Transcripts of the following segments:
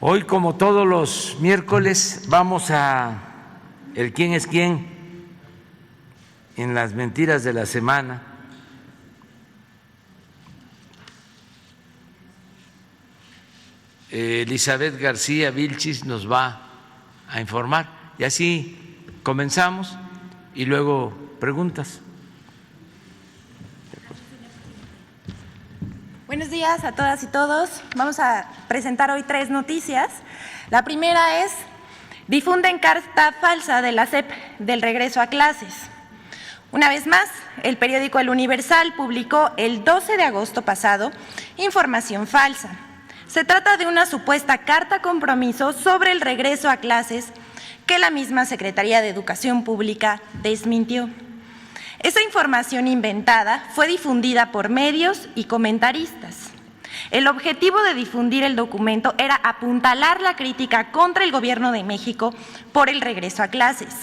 Hoy, como todos los miércoles, vamos a el quién es quién en las mentiras de la semana. Elizabeth García Vilchis nos va a informar y así comenzamos y luego preguntas. Buenos días a todas y todos. Vamos a presentar hoy 3 noticias. La primera es: difunden carta falsa de la SEP del regreso a clases. Una vez más, el periódico El Universal publicó el 12 de agosto pasado información falsa. Se trata de una supuesta carta compromiso sobre el regreso a clases que la misma Secretaría de Educación Pública desmintió. Esa información inventada fue difundida por medios y comentaristas. El objetivo de difundir el documento era apuntalar la crítica contra el Gobierno de México por el regreso a clases.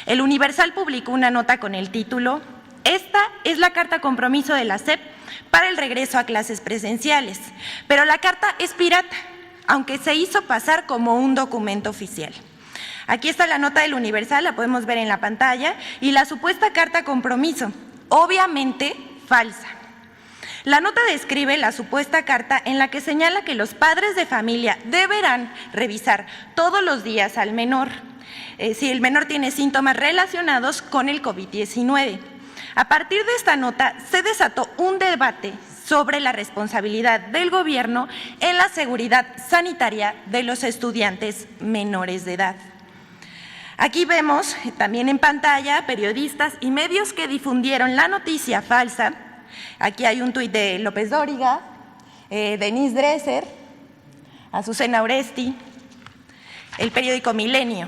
El Universal publicó una nota con el título: "Esta es la carta compromiso de la SEP para el regreso a clases presenciales, pero la carta es pirata, aunque se hizo pasar como un documento oficial". Aquí está la nota del Universal, la podemos ver en la pantalla, y la supuesta carta compromiso, obviamente falsa. La nota describe la supuesta carta en la que señala que los padres de familia deberán revisar todos los días al menor, si el menor tiene síntomas relacionados con el COVID-19. A partir de esta nota se desató un debate sobre la responsabilidad del gobierno en la seguridad sanitaria de los estudiantes menores de edad. Aquí vemos también en pantalla periodistas y medios que difundieron la noticia falsa. Aquí hay un tuit de López Dóriga, Denise Dresser, Azucena Oresti, el periódico Milenio.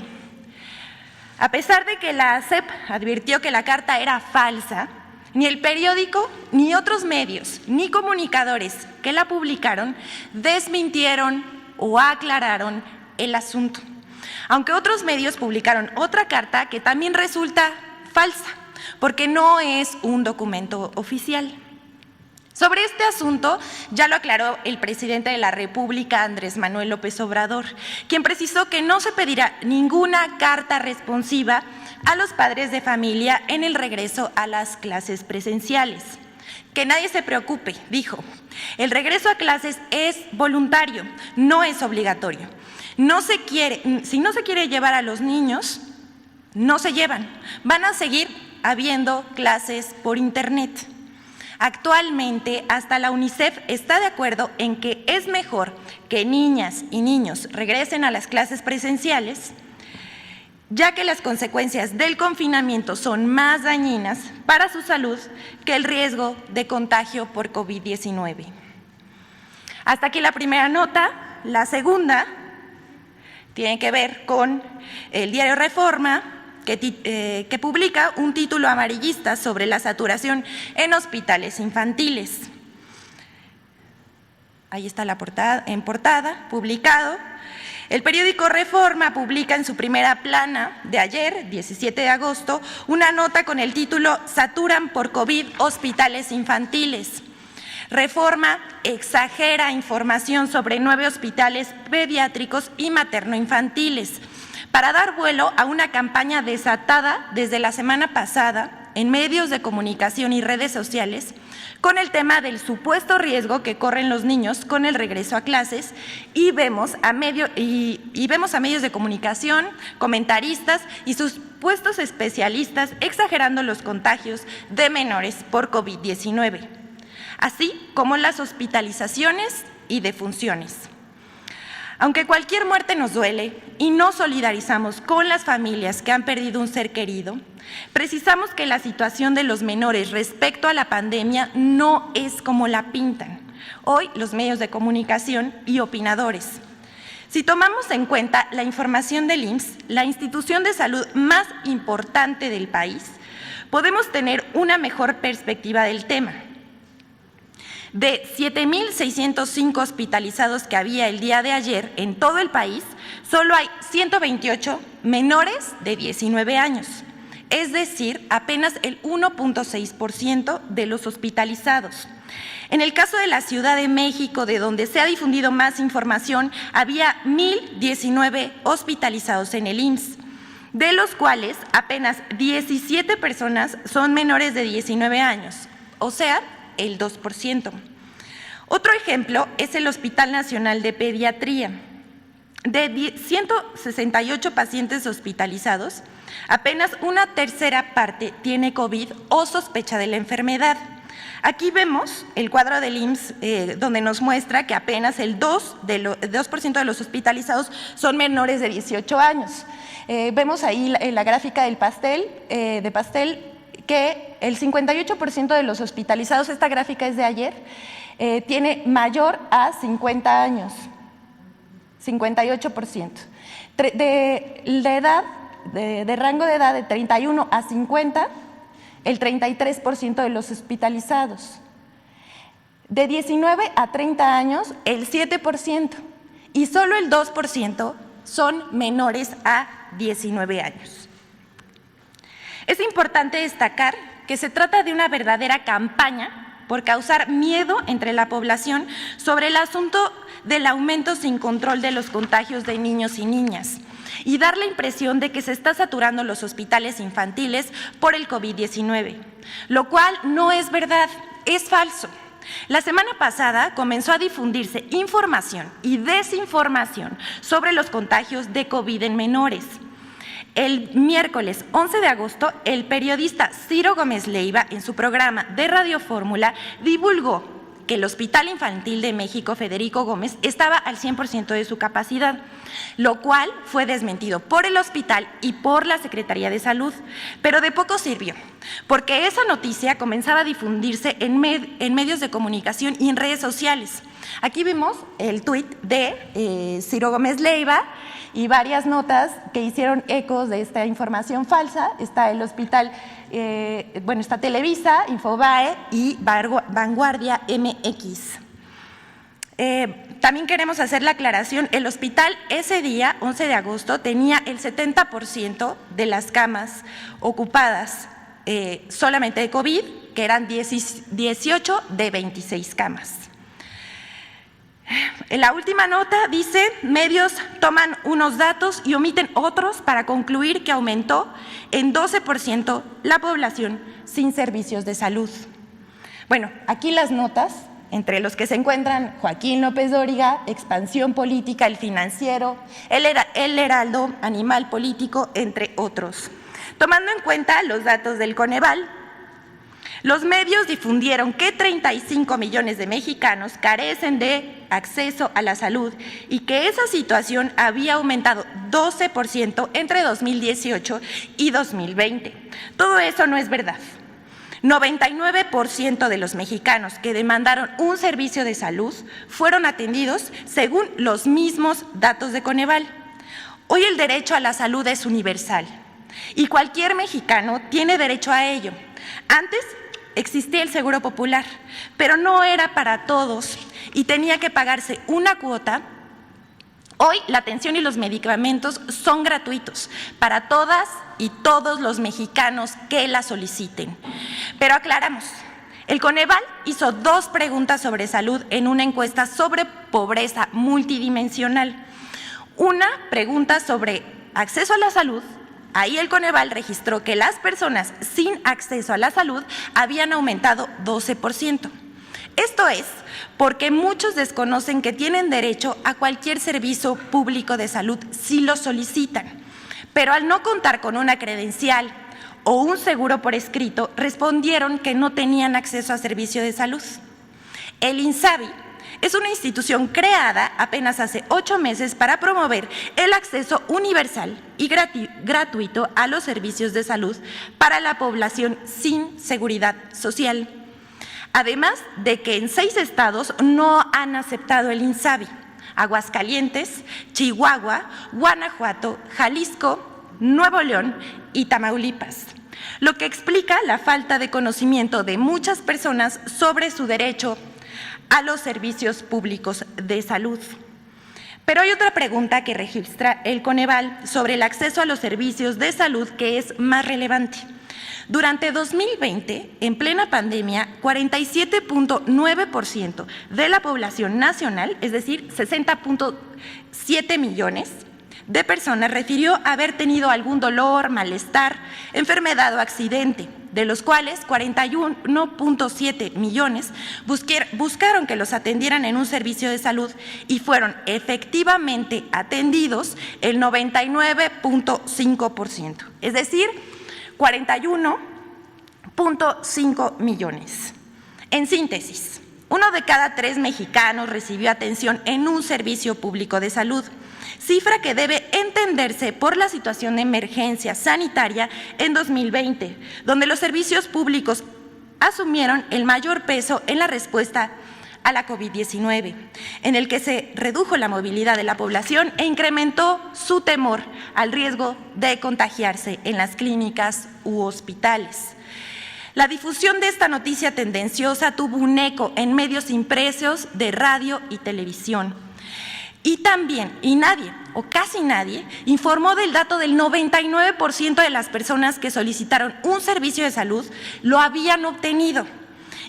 A pesar de que la SEP advirtió que la carta era falsa, ni el periódico, ni otros medios, ni comunicadores que la publicaron desmintieron o aclararon el asunto. Aunque otros medios publicaron otra carta que también resulta falsa, porque no es un documento oficial. Sobre este asunto ya lo aclaró el presidente de la República, Andrés Manuel López Obrador, quien precisó que no se pedirá ninguna carta responsiva a los padres de familia en el regreso a las clases presenciales. Que nadie se preocupe, dijo, el regreso a clases es voluntario, no es obligatorio. Si no se quiere llevar a los niños, no se llevan. Van a seguir habiendo clases por internet. Actualmente, hasta la UNICEF está de acuerdo en que es mejor que niñas y niños regresen a las clases presenciales, ya que las consecuencias del confinamiento son más dañinas para su salud que el riesgo de contagio por COVID-19. Hasta aquí la primera nota. La segunda tiene que ver con el diario Reforma, que publica un título amarillista sobre la saturación en hospitales infantiles. Ahí está la portada, en portada, publicado. El periódico Reforma publica en su primera plana de ayer, 17 de agosto, una nota con el título "Saturan por COVID hospitales infantiles". Reforma exagera información sobre 9 hospitales pediátricos y materno-infantiles para dar vuelo a una campaña desatada desde la semana pasada en medios de comunicación y redes sociales con el tema del supuesto riesgo que corren los niños con el regreso a clases, y vemos a medios de comunicación, comentaristas y supuestos especialistas exagerando los contagios de menores por COVID-19. Así como las hospitalizaciones y defunciones. Aunque cualquier muerte nos duele y nos solidarizamos con las familias que han perdido un ser querido, precisamos que la situación de los menores respecto a la pandemia no es como la pintan hoy los medios de comunicación y opinadores. Si tomamos en cuenta la información del IMSS, la institución de salud más importante del país, podemos tener una mejor perspectiva del tema. De 7,605 hospitalizados que había el día de ayer en todo el país, solo hay 128 menores de 19 años. es decir, apenas el 1.6% de los hospitalizados. En el caso de la Ciudad de México, de donde se ha difundido más información, había 1,019 hospitalizados en el IMSS, de los cuales apenas 17 personas son menores de 19 años, o sea, el 2%. Otro ejemplo es el Hospital Nacional de Pediatría. De 168 pacientes hospitalizados, apenas una tercera parte tiene COVID o sospecha de la enfermedad. Aquí vemos el cuadro del IMSS donde nos muestra que apenas el 2% de los hospitalizados son menores de 18 años. Vemos ahí en la gráfica del pastel, que el 58% de los hospitalizados, esta gráfica es de ayer, tiene mayor a 50 años, 58%. De rango de edad de 31 a 50, el 33% de los hospitalizados. De 19 a 30 años, el 7%. Y solo el 2% son menores a 19 años. Es importante destacar que se trata de una verdadera campaña por causar miedo entre la población sobre el asunto del aumento sin control de los contagios de niños y niñas y dar la impresión de que se está saturando los hospitales infantiles por el COVID-19, lo cual no es verdad, es falso. La semana pasada comenzó a difundirse información y desinformación sobre los contagios de COVID en menores. El miércoles 11 de agosto, el periodista Ciro Gómez Leiva, en su programa de Radio Fórmula, divulgó que el Hospital Infantil de México Federico Gómez estaba al 100% de su capacidad, lo cual fue desmentido por el hospital y por la Secretaría de Salud, pero de poco sirvió, porque esa noticia comenzaba a difundirse en medios de comunicación y en redes sociales. Aquí vimos el tuit de Ciro Gómez Leiva y varias notas que hicieron ecos de esta información falsa. Está el hospital, está Televisa, Infobae y Vanguardia MX. También queremos hacer la aclaración, el hospital ese día, 11 de agosto, tenía el 70% de las camas ocupadas solamente de COVID, que eran 18 de 26 camas. En la última nota dice, medios toman unos datos y omiten otros para concluir que aumentó en 12% la población sin servicios de salud. Bueno, aquí las notas, entre los que se encuentran Joaquín López Dóriga, Expansión Política, El Financiero, El Heraldo, Animal Político, entre otros. Tomando en cuenta los datos del Coneval, los medios difundieron que 35 millones de mexicanos carecen de acceso a la salud y que esa situación había aumentado 12% entre 2018 y 2020. Todo eso no es verdad. 99% de los mexicanos que demandaron un servicio de salud fueron atendidos según los mismos datos de Coneval. Hoy el derecho a la salud es universal y cualquier mexicano tiene derecho a ello. Antes existía el Seguro Popular, pero no era para todos y tenía que pagarse una cuota. Hoy la atención y los medicamentos son gratuitos para todas y todos los mexicanos que la soliciten. Pero aclaramos, el Coneval hizo 2 preguntas sobre salud en una encuesta sobre pobreza multidimensional. Una pregunta sobre acceso a la salud. Ahí el Coneval registró que las personas sin acceso a la salud habían aumentado 12%. Esto es porque muchos desconocen que tienen derecho a cualquier servicio público de salud si lo solicitan, pero al no contar con una credencial o un seguro por escrito, respondieron que no tenían acceso a servicio de salud. El INSABI es una institución creada apenas hace 8 meses para promover el acceso universal y gratuito a los servicios de salud para la población sin seguridad social. Además de que en 6 estados no han aceptado el INSABI: Aguascalientes, Chihuahua, Guanajuato, Jalisco, Nuevo León y Tamaulipas, lo que explica la falta de conocimiento de muchas personas sobre su derecho a los servicios públicos de salud. Pero hay otra pregunta que registra el Coneval sobre el acceso a los servicios de salud que es más relevante. Durante 2020, en plena pandemia, 47.9% de la población nacional, es decir, 60.7 millones de personas, refirió haber tenido algún dolor, malestar, enfermedad o accidente, de los cuales 41.7 millones buscaron que los atendieran en un servicio de salud y fueron efectivamente atendidos el 99.5%, es decir, 41.5 millones. En síntesis, 1 de cada 3 mexicanos recibió atención en un servicio público de salud, cifra que debe entenderse por la situación de emergencia sanitaria en 2020, donde los servicios públicos asumieron el mayor peso en la respuesta a la COVID-19, en el que se redujo la movilidad de la población e incrementó su temor al riesgo de contagiarse en las clínicas u hospitales. La difusión de esta noticia tendenciosa tuvo un eco en medios impresos de radio y televisión. Y también, nadie, o casi nadie, informó del dato del 99% de las personas que solicitaron un servicio de salud lo habían obtenido.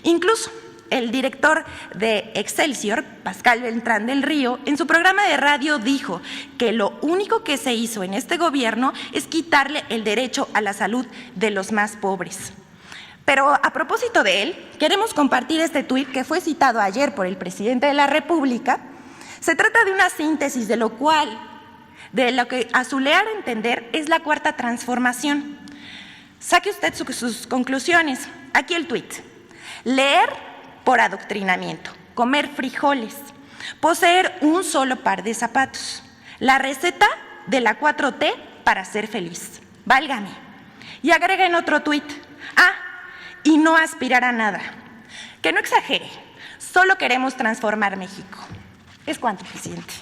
Incluso el director de Excelsior, Pascal Beltrán del Río, en su programa de radio dijo que lo único que se hizo en este gobierno es quitarle el derecho a la salud de los más pobres. Pero a propósito de él, queremos compartir este tuit que fue citado ayer por el presidente de la República. Se trata de una síntesis de lo que a su leer entender es la cuarta transformación. Saque usted sus conclusiones. Aquí el tuit. Leer por adoctrinamiento, comer frijoles, poseer un solo par de zapatos. La receta de la 4T para ser feliz. Válgame. Y agrega en otro tuit. Y no aspirar a nada. Que no exagere. Solo queremos transformar México. Es cuanto, presidente.